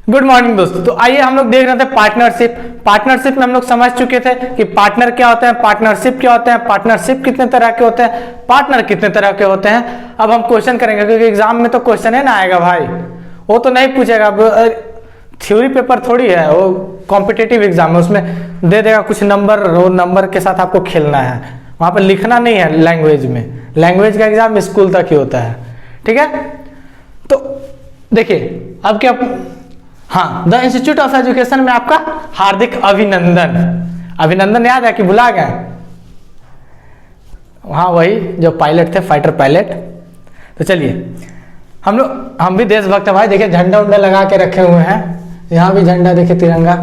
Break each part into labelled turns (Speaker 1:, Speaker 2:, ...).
Speaker 1: Good morning दोस्तों। तो आइए हम लोग देख रहे थे पार्टनरशिप। पार्टनरशिप में हम लोग समझ चुके थे कि पार्टनर क्या होते हैं, पार्टनरशिप क्या होते हैं, पार्टनरशिप कितने तरह के होते हैं, पार्टनर कितने तरह के होते हैं। अब हम क्वेश्चन करेंगे क्योंकि एग्जाम में तो क्वेश्चन है ना आएगा भाई, वो तो नहीं पूछेगा। थ्योरी पेपर थोड़ी है, वो कॉम्पिटिटिव एग्जाम है, उसमें दे देगा कुछ नंबर, वो नंबर के साथ आपको खेलना है, वहां पर लिखना नहीं है। लैंग्वेज में, लैंग्वेज का एग्जाम स्कूल तक ही होता है, ठीक है। तो देखिए अब क्या, हाँ, द इंस्टीट्यूट ऑफ एजुकेशन में आपका हार्दिक अभिनंदन। अभिनंदन याद है कि भुला गए? हाँ, वही जो पायलट थे, फाइटर पायलट। तो चलिए हम भी देशभक्त है भाई। देखिए झंडा उंडा लगा के रखे हुए हैं, यहाँ भी झंडा, देखिए तिरंगा।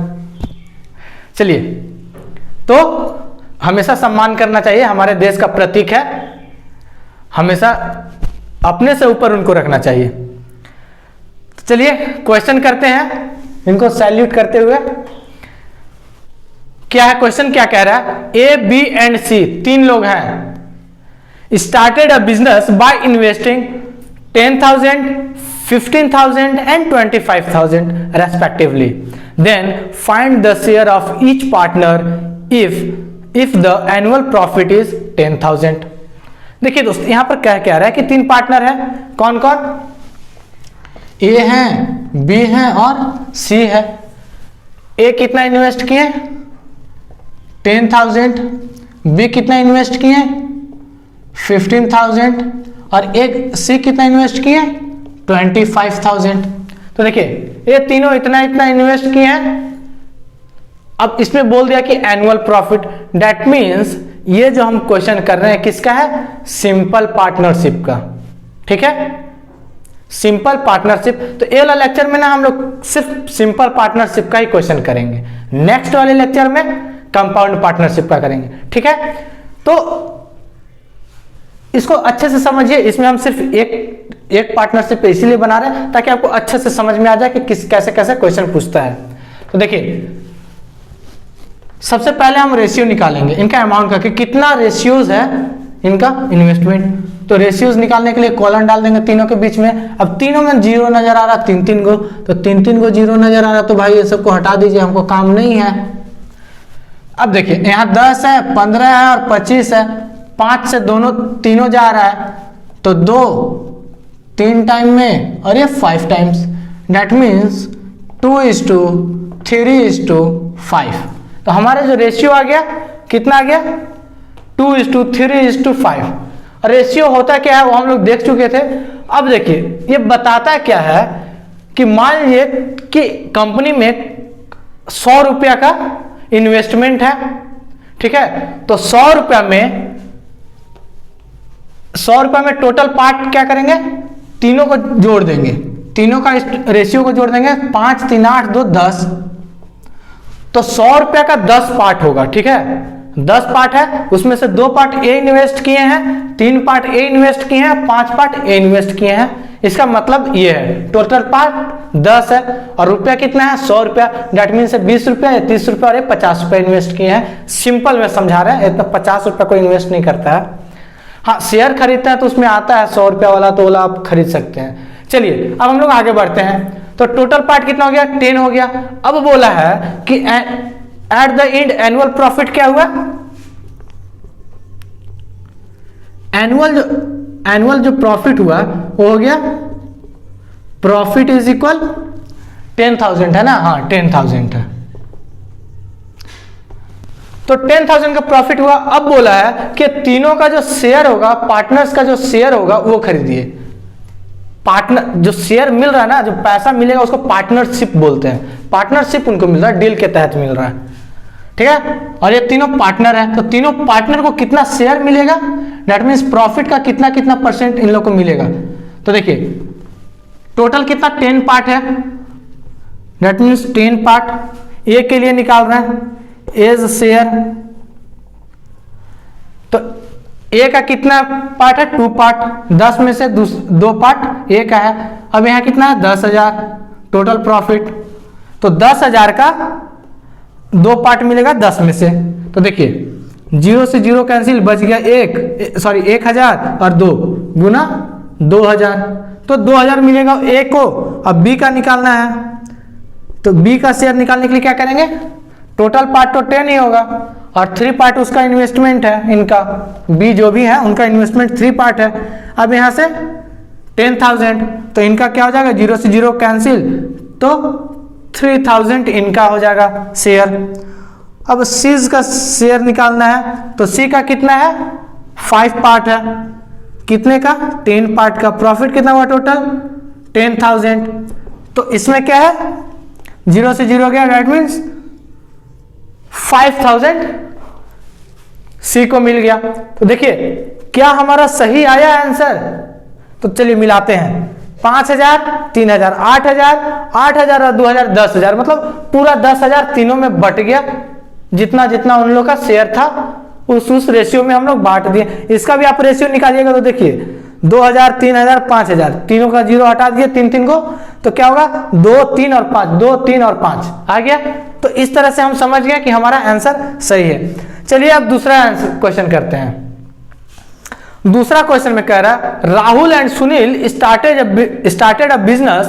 Speaker 1: चलिए, तो हमेशा सम्मान करना चाहिए, हमारे देश का प्रतीक है, हमेशा अपने से ऊपर उनको रखना चाहिए। तो चलिए क्वेश्चन करते हैं, इनको सैल्यूट करते हुए। क्या है क्वेश्चन, क्या कह रहा है? ए, बी एंड सी तीन लोग हैं। Started a business by investing 10,000, 15,000 and 25,000 respectively. Then find the share of each partner if the annual profit is 10,000. देखिए दोस्त, यहां पर क्या कह रहा है कि तीन पार्टनर हैं। कौन कौन? ए है, बी है और सी है। ए कितना इन्वेस्ट किए? 10,000। बी कितना इन्वेस्ट किए? 15,000। और एक सी कितना इन्वेस्ट किए? 25,000। तो देखिए ये तीनों इतना इतना इन्वेस्ट किए हैं। अब इसमें बोल दिया कि एनुअल प्रॉफिट, दैट मीन्स ये जो हम क्वेश्चन कर रहे हैं किसका है? सिंपल पार्टनरशिप का, ठीक है, सिंपल पार्टनरशिप। तो ये वाला लेक्चर में ना हम लोग सिर्फ सिंपल पार्टनरशिप का ही क्वेश्चन करेंगे, नेक्स्ट वाले लेक्चर में कंपाउंड पार्टनरशिप का करेंगे, ठीक है। तो इसको अच्छे से समझिए, इसमें हम सिर्फ एक पार्टनरशिप इसीलिए बना रहे हैं ताकि आपको अच्छे से समझ में आ जाए कि कैसे कैसे क्वेश्चन पूछता है। तो देखिए सबसे पहले हम रेशियो निकालेंगे इनका अमाउंट का, कि कितना रेशियोज है इनका इन्वेस्टमेंट। तो रेशियोज निकालने के लिए कॉलम डाल देंगे तीनों के बीच में। अब तीनों में जीरो नजर आ रहा, तीन गो, तो तीन गो जीरो नजर आ रहा, तो भाई ये सबको हटा दीजिए, हमको काम नहीं है। अब देखिए यहाँ 10 है, 15 है और 25 है। 5 से तीनों जा रहा है, तो 2 3 टाइम में और ये 5 टाइम्स, दैट मीन्स 2:3:5। तो हमारा जो रेशियो आ गया कितना आ गया? 2:3:5। रेशियो होता क्या है वो हम लोग देख चुके थे। अब देखिए ये बताता क्या है कि मान लीजिए कि कंपनी में 100 रुपया का इन्वेस्टमेंट है, ठीक है। तो 100 रुपया में टोटल पार्ट क्या करेंगे? तीनों को जोड़ देंगे, तीनों का रेशियो को जोड़ देंगे। 5 3 8 2 10। तो 100 रुपया का 10 पार्ट होगा, ठीक है। 10 पार्ट है, उसमें से 2 पार्ट ए इन्वेस्ट किए हैं, 3 पार्ट ए इन्वेस्ट किए हैं, 5 पार्ट ए इन्वेस्ट किए हैं। इसका मतलब ये है टोटल पार्ट 10 है और रुपया कितना है? 100 रुपया, दैट मीन्स 20 रुपया, 30 रुपया और 50 रुपया इन्वेस्ट किए हैं। सिंपल में समझा रहे हैं, इतना 50 रुपया कोई इन्वेस्ट नहीं करता है। हाँ, शेयर खरीदता है तो उसमें आता है 100 रुपया वाला, तो वाला आप खरीद सकते हैं। चलिए अब हम लोग आगे बढ़ते हैं। तो टोटल पार्ट कितना हो गया? 10 हो गया। अब बोला है कि at the end annual profit क्या हुआ? एनुअल जो प्रॉफिट हुआ वो हो गया, प्रॉफिट इज इक्वल 10,000 है ना। हाँ 10,000 है, तो 10,000 का प्रॉफिट हुआ। अब बोला है कि तीनों का जो शेयर होगा, पार्टनर्स का जो शेयर होगा वो खरीदिए। पार्टनर जो शेयर मिल रहा है ना, जो पैसा मिलेगा उसको पार्टनरशिप बोलते हैं। पार्टनरशिप उनको मिल रहा है, डील के तहत मिल रहा है, ठीक है। और ये तीनों पार्टनर हैं, तो तीनों पार्टनर को कितना शेयर मिलेगा? दैट मीन्स प्रॉफिट का कितना कितना % इन लोग को मिलेगा। तो देखिए टोटल कितना? 10 पार्ट है, दैट मीन्स 10 पार्ट। ए के लिए निकाल रहे हैं एज शेयर। तो ए का कितना पार्ट है? 2 पार्ट। 10 में से 2 पार्ट ए का है। अब यहाँ कितना है? 10,000 टोटल प्रॉफिट। तो 10,000 का 2 पार्ट मिलेगा 10 में से। तो देखिए 0 से 0 कैंसिल, बच गया 1,000 और 2 गुना 2,000, तो 2,000 मिलेगा ए को। अब बी का निकालना है, तो बी का शेयर निकालने के लिए क्या करेंगे, टोटल पार्ट तो 10 ही होगा और 3 पार्ट उसका इन्वेस्टमेंट है, इनका बी जो भी है उनका इन्वेस्टमेंट 3 पार्ट है। अब यहाँ से 10,000 तो इनका क्या हो जाएगा, 0 से 0 कैंसिल, तो 3,000 इनका हो जाएगा शेयर। अब सी का शेयर निकालना है, तो सी का कितना है, 5 पार्ट है, कितने का, 10 पार्ट का। प्रॉफिट कितना हुआ टोटल, 10,000। तो इसमें क्या है, 0 से 0 गया, दैट मीन्स 5,000 सी को मिल गया। तो देखिए क्या हमारा सही आया आंसर, तो चलिए मिलाते हैं, 5,000, 3,000, 8,000, 8,000 और 2,000, 10,000, मतलब पूरा 10,000 तीनों में बट गया, जितना जितना उन लोग का शेयर था उस रेशियो में हम लोग बांट दिए। इसका भी आप रेशियो निकालिएगा तो देखिए 2,000, 3,000, 5,000, तीनों का 0 हटा दिए, 3 को, तो क्या होगा 2, 3 और 5, 2, 3 और 5 आ गया। तो इस तरह से हम समझ गए कि हमारा आंसर सही है। चलिए अब दूसरा क्वेश्चन करते हैं। दूसरा क्वेश्चन में कह रहा है Rahul and Sunil started a business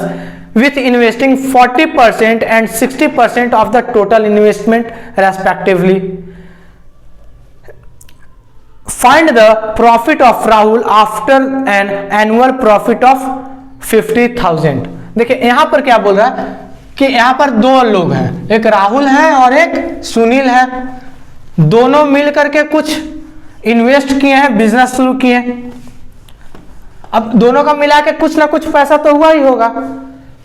Speaker 1: with investing 40% and 60% of the total investment respectively. Find the profit of Rahul after an annual profit of 50,000. देखिए यहां पर क्या बोल रहा है कि यहां पर दो लोग हैं, एक राहुल है और एक सुनील है, दोनों मिल करके कुछ इन्वेस्ट किए हैं, बिजनेस शुरू किए हैं। अब दोनों का मिला के कुछ ना कुछ पैसा तो हुआ ही होगा,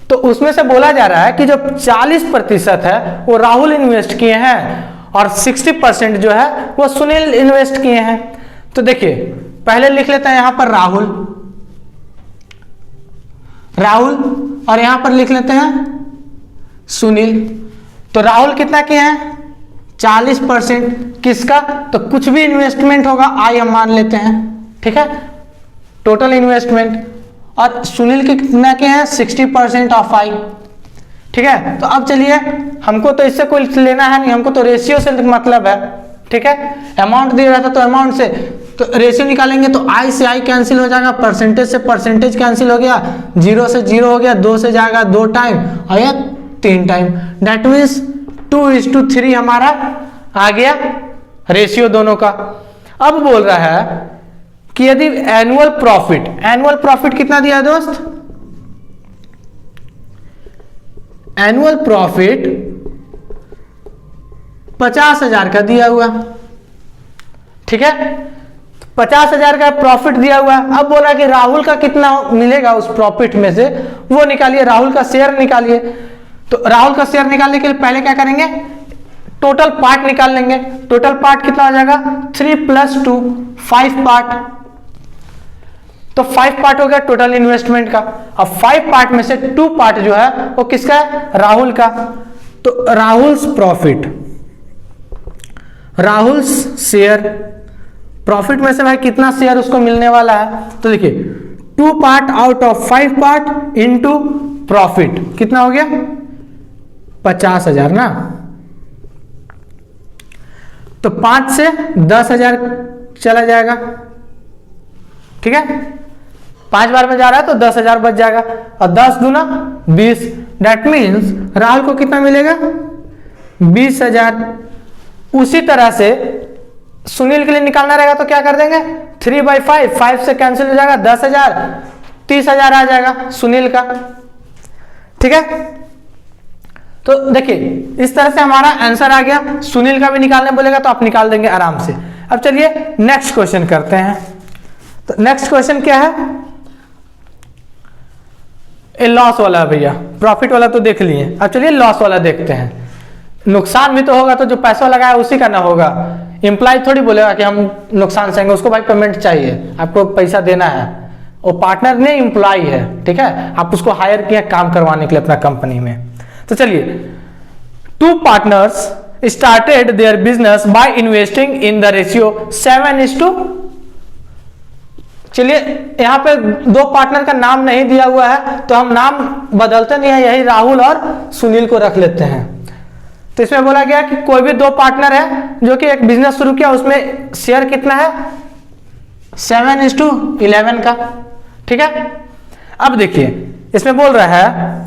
Speaker 1: तो उसमें से बोला जा रहा है कि जो 40% है वो राहुल इन्वेस्ट किए हैं और 60% जो है वो सुनील इन्वेस्ट किए हैं। तो देखिए पहले लिख लेते हैं यहां पर राहुल और यहां पर लिख लेते हैं सुनील। तो राहुल कितना किए हैं, 40%, किसका, तो कुछ भी इन्वेस्टमेंट होगा आई हम मान लेते हैं, ठीक है, टोटल इन्वेस्टमेंट। और सुनील के कितना के हैं, 60% ऑफ आई, ठीक है। तो अब चलिए हमको तो इससे कोई लेना है नहीं, हमको तो रेशियो से मतलब है, ठीक है। अमाउंट दिया जाता तो अमाउंट से, तो रेशियो निकालेंगे तो आई से आई कैंसिल हो जाएगा, परसेंटेज से परसेंटेज कैंसिल हो गया, 0 से 0 हो गया, 2 से जाएगा 2 टाइम और यह 3 टाइम, दैट मीन्स 2:3 हमारा आ गया रेशियो दोनों का। अब बोल रहा है कि यदि एनुअल प्रॉफिट कितना दिया दोस्त, एनुअल प्रॉफिट 50,000 का दिया हुआ, ठीक है, 50,000 का प्रॉफिट दिया हुआ। अब बोला कि राहुल का कितना मिलेगा उस प्रॉफिट में से, वो निकालिए, राहुल का शेयर निकालिए। तो राहुल का शेयर निकालने के लिए पहले क्या करेंगे, टोटल पार्ट निकाल लेंगे। टोटल पार्ट कितना हो जाएगा, 3 + 2, 5 पार्ट, तो 5 पार्ट हो गया टोटल इन्वेस्टमेंट का। अब 5 पार्ट में से 2 पार्ट जो है वो किसका है, राहुल का। तो Rahul's profit, Rahul's share, profit में से भाई कितना शेयर उसको मिलने वाला है, तो देखिए 2 part out of 5 part into profit कितना हो गया, 50,000 ना। तो 5 से 10,000 चला जाएगा, ठीक है, 5 बार में जा रहा है तो 10,000 बच जाएगा, और 10 दूना 20, दैट मीन्स राहुल को कितना मिलेगा, 20,000। उसी तरह से सुनील के लिए निकालना रहेगा तो क्या कर देंगे, 3/5, 5 से कैंसिल हो जाएगा, 10,000, 30,000 आ जाएगा सुनील का, ठीक है। तो देखिए इस तरह से हमारा आंसर आ गया। सुनील का भी निकालने बोलेगा तो आप निकाल देंगे आराम से। अब चलिए नेक्स्ट क्वेश्चन करते हैं। तो नेक्स्ट क्वेश्चन क्या है, लॉस वाला है भैया, प्रॉफिट वाला तो देख लिए, अब चलिए लॉस वाला देखते हैं। नुकसान भी तो होगा, तो जो पैसा लगाया उसी का ना होगा, एम्प्लॉय थोड़ी बोलेगा कि हम नुकसान सहेंगे, उसको भाई पेमेंट चाहिए, आपको पैसा देना है, वो पार्टनर नहीं एम्प्लॉय है, ठीक है, आप उसको हायर किए काम करवाने के लिए अपना कंपनी में। तो चलिए 2 partners started their business by investing in the ratio 7:, चलिए यहां पे 2 पार्टनर का नाम नहीं दिया हुआ है तो हम नाम बदलते नहीं है, यही राहुल और सुनील को रख लेते हैं। तो इसमें बोला गया कि कोई भी 2 पार्टनर है जो कि एक बिजनेस शुरू किया, उसमें शेयर कितना है, 7:11 का, ठीक है। अब देखिए इसमें बोल रहा है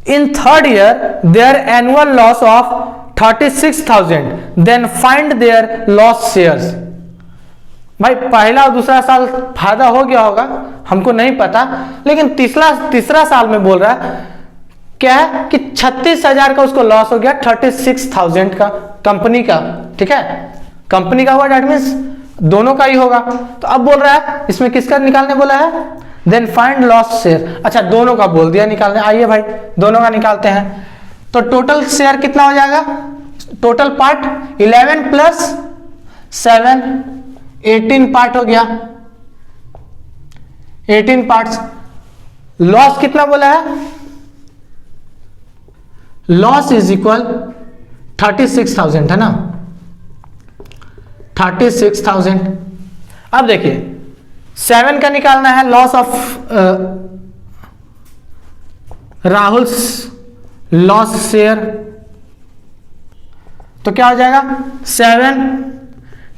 Speaker 1: in third year their annual loss of 36,000, then find their loss shares. भाई पहला और दूसरा साल फायदा हो गया होगा, हमको नहीं पता, लेकिन तीसरा साल में बोल रहा है क्या है कि 36,000 का उसको लॉस हो गया, 36,000 का कंपनी का, ठीक है, कंपनी का हुआ, डेट मीन्स दोनों का ही होगा। तो अब बोल रहा है इसमें किसका निकालने बोला है, देन फाइंड लॉस शेयर। अच्छा दोनों का बोल दिया निकालने, आइए भाई दोनों का निकालते हैं। तो टोटल शेयर कितना हो जाएगा, टोटल पार्ट 11 प्लस 7 18 पार्ट हो गया, 18 पार्ट्स। लॉस कितना बोला है, लॉस इज इक्वल 36,000 है ना, 36,000। अब देखिए 7 का निकालना है, loss of Rahul loss share. तो क्या हो जाएगा 7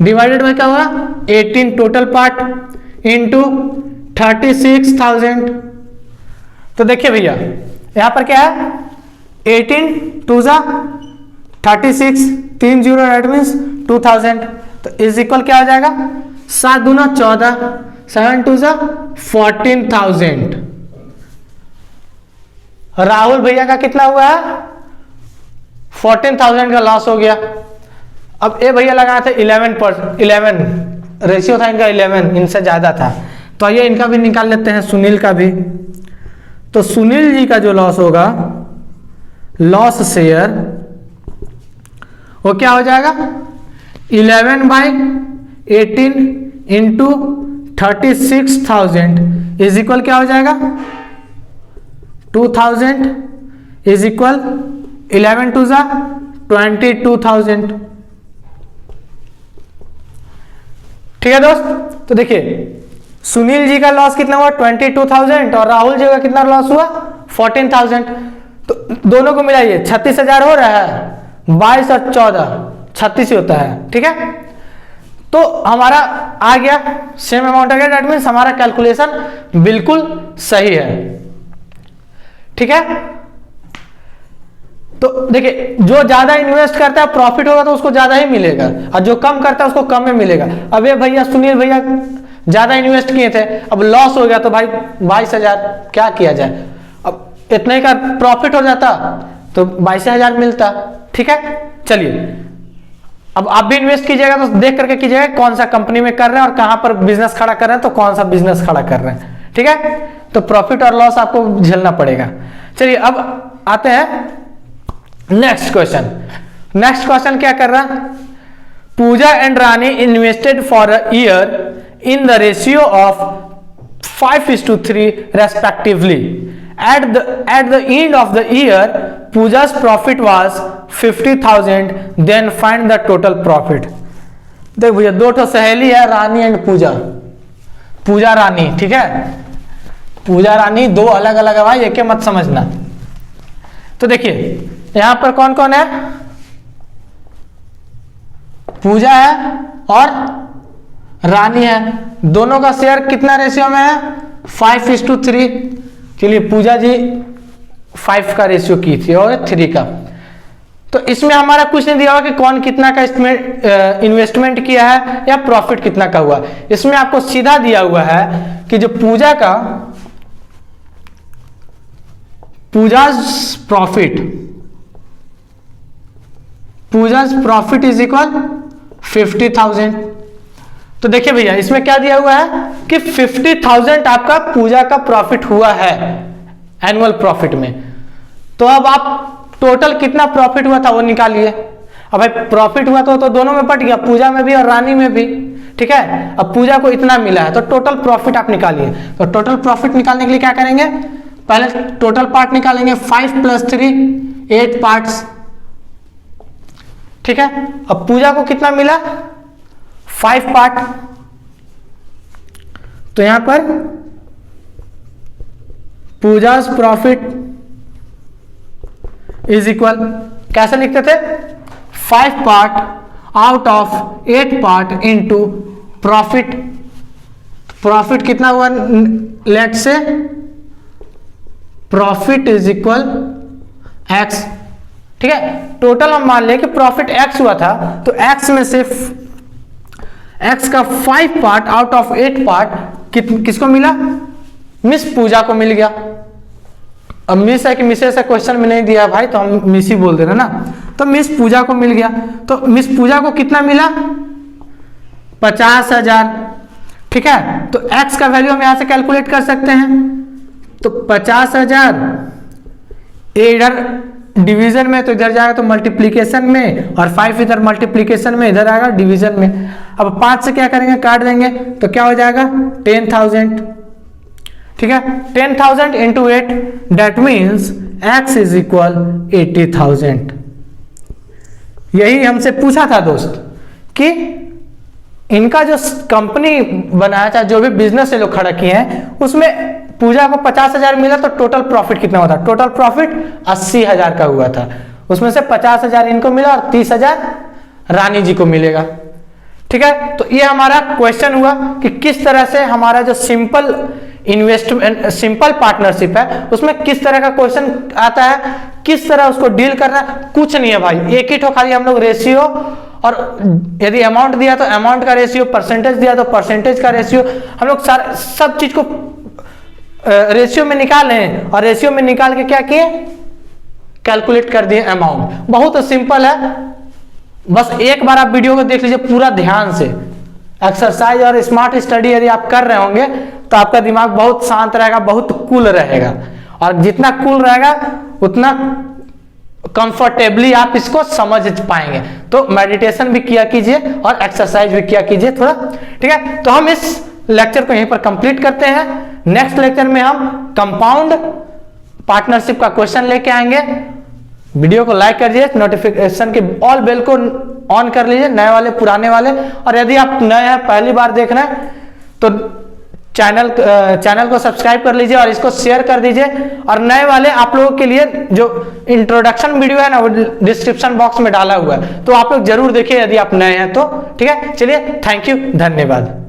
Speaker 1: डिवाइडेड बाय क्या होगा 18 टोटल पार्ट इंटू 36,000। तो देखिए भैया यहां पर क्या है 18 2 जा 36 3 0 दैट मीन्स 2000। तो इज इक्वल क्या हो जाएगा 7 दूना 14 7 2 जा 14,000। राहुल भैया का कितना हुआ है 14,000 का लॉस हो गया। अब ए भैया लगाया था 11 रेशियो था इनका 11, इनसे ज्यादा था। तो आइए इनका भी निकाल लेते हैं, सुनील का भी। तो सुनील जी का जो लॉस होगा लॉस शेयर वो क्या हो जाएगा 11/18 इंटू 36,000 इज इक्वल क्या हो जाएगा 2,000 इज इक्वल 11 2 जा 22,000। ठीक है दोस्त। तो देखिए सुनील जी का लॉस कितना हुआ 22,000 और राहुल जी का कितना लॉस हुआ 14,000। तो दोनों को मिलाइए 36,000 हो रहा है, 22 और 14 36 ही होता है। ठीक है, तो हमारा आ गया सेम अमाउंट आ गया, दैट मीन्स हमारा कैलकुलेशन बिल्कुल सही है। ठीक है, तो देखिए जो ज्यादा इन्वेस्ट करता है प्रॉफिट होगा तो उसको ज्यादा ही मिलेगा, और जो कम करता है उसको कम में मिलेगा। अब ये भैया सुनील भैया ज्यादा इन्वेस्ट किए थे, अब लॉस हो गया तो भाई 22,000 क्या किया जाए, अब इतने का प्रॉफिट हो जाता तो 22,000 मिलता। ठीक है, चलिए अब आप भी इन्वेस्ट कीजिएगा तो देख करके कीजिएगा कौन सा कंपनी में कर रहे हैं और कहां पर बिजनेस खड़ा कर रहे हैं, तो कौन सा बिजनेस खड़ा कर रहे हैं। ठीक है, तो प्रॉफिट और लॉस आपको झेलना पड़ेगा। चलिए अब आते हैं नेक्स्ट क्वेश्चन। नेक्स्ट क्वेश्चन क्या कर रहा है, Pooja and Rani invested for a year in the ratio of 5:3 respectively. At the end of the year, Pooja's profit was 50,000. Then find the total profit. देख भैया दो ठो सहेली है रानी एंड पूजा, पूजा रानी। ठीक है, पूजा रानी दो अलग अलग है भाई, एक मत समझना। तो देखिए यहां पर कौन कौन है, पूजा है और रानी है, दोनों का शेयर कितना रेशियो में है 5:3। चलिए पूजा जी 5 का रेशियो की थी और 3 का। तो इसमें हमारा कुछ नहीं दिया हुआ कि कौन कितना का इन्वेस्टमेंट किया है या प्रॉफिट कितना का हुआ। इसमें आपको सीधा दिया हुआ है कि जो पूजाज प्रॉफिट इज इक्वल 50,000। तो देखिए भैया इसमें क्या दिया हुआ है कि 50,000 आपका पूजा का प्रॉफिट हुआ है एनुअल प्रॉफिट में। तो अब आप टोटल कितना प्रॉफिट हुआ था वो निकालिए। अब भाई प्रॉफिट हुआ तो दोनों में बट गया, पूजा में भी और रानी में भी। ठीक है, अब पूजा को इतना मिला है तो टोटल प्रॉफिट आप निकालिए। तो टोटल प्रॉफिट निकालने के लिए क्या करेंगे, पहले टोटल पार्ट निकालेंगे 5 + 3 8 पार्ट्स। ठीक है, अब पूजा को कितना मिला 5 पार्ट, तो यहां पर पूजाज प्रॉफिट इज इक्वल कैसे लिखते थे 5 part out of 8 part into profit. Profit कितना हुआ लेट से प्रॉफिट इज इक्वल एक्स, ठीक है। टोटल हम मान लें कि प्रॉफिट एक्स हुआ था, तो एक्स में से एक्स का 5 पार्ट आउट ऑफ 8 पार्ट किसको मिला? मिस पूजा को मिल गया। अब मिस है कि मिसेस है, क्वेश्चन में नहीं दिया भाई, तो हम मिस ही बोल दे रहे ना। तो मिस पूजा को मिल गया, तो मिस पूजा को कितना मिला? 50,000, ठीक है। तो x का वैल्यू हम यहां से कैलकुलेट कर सकते हैं। तो 50,000 इधर डिवीजन में, तो इधर जाएगा तो मल्टीप्लीकेशन में, और 5 इधर मल्टीप्लीकेशन में, इधर आएगा डिवीजन में। अब 5 से क्या करेंगे? काट देंगे, तो क्या हो जाएगा? 10,000, ठीक है। 10,000 into 8, that means x is equal 80,000। यही हमसे पूछा था दोस्त कि इनका जो कंपनी बनाया था, जो भी बिजनेस ये लोग खड़ा किए हैं, उसमें पूजा को 50,000 मिला, तो टोटल प्रॉफिट कितना होता? टोटल प्रॉफिट 80,000 का हुआ था। उसमें से 50,000 इनको मिला और 30,000 रानी जी को मिलेगा, ठीक है। तो ये हमारा क्वेश्चन हुआ कि किस तरह से हमारा जो सिंपल इन्वेस्टमेंट, सिंपल पार्टनरशिप है, उसमें किस तरह का क्वेश्चन आता है, किस तरह उसको डील करना है। कुछ नहीं है भाई, एक ही ठो खाली हम लोग रेशियो, और यदि अमाउंट दिया तो अमाउंट का रेशियो, परसेंटेज दिया तो परसेंटेज का रेशियो, हम लोग सारे सब चीज को रेशियो में निकाले हैं, और रेशियो में निकाल के क्या किए? कैलकुलेट कर दिए अमाउंट। बहुत सिंपल है, बस एक बार आप वीडियो को देख लीजिए पूरा ध्यान से। एक्सरसाइज और स्मार्ट स्टडी यदि आप कर रहे होंगे तो आपका दिमाग बहुत शांत रहेगा, बहुत कूल रहेगा, और जितना कूल रहेगा उतना कंफर्टेबली आप इसको समझ पाएंगे। तो मेडिटेशन भी किया कीजिए और एक्सरसाइज भी किया कीजिए थोड़ा, ठीक है। तो हम इस लेक्चर को यहीं पर कंप्लीट करते हैं। नेक्स्ट लेक्चर में हम कंपाउंड पार्टनरशिप का क्वेश्चन लेके आएंगे। वीडियो को लाइक कर दीजिए, नोटिफिकेशन के ऑल बेल को ऑन कर लीजिए, नए वाले पुराने वाले। और यदि आप नए हैं, पहली बार देख रहे हैं, तो चैनल को सब्सक्राइब कर लीजिए और इसको शेयर कर दीजिए। और नए वाले आप लोगों के लिए जो इंट्रोडक्शन वीडियो है ना, वो डिस्क्रिप्शन बॉक्स में डाला हुआ है, तो आप लोग जरूर देखिए यदि आप नए हैं तो, ठीक है। चलिए, थैंक यू, धन्यवाद।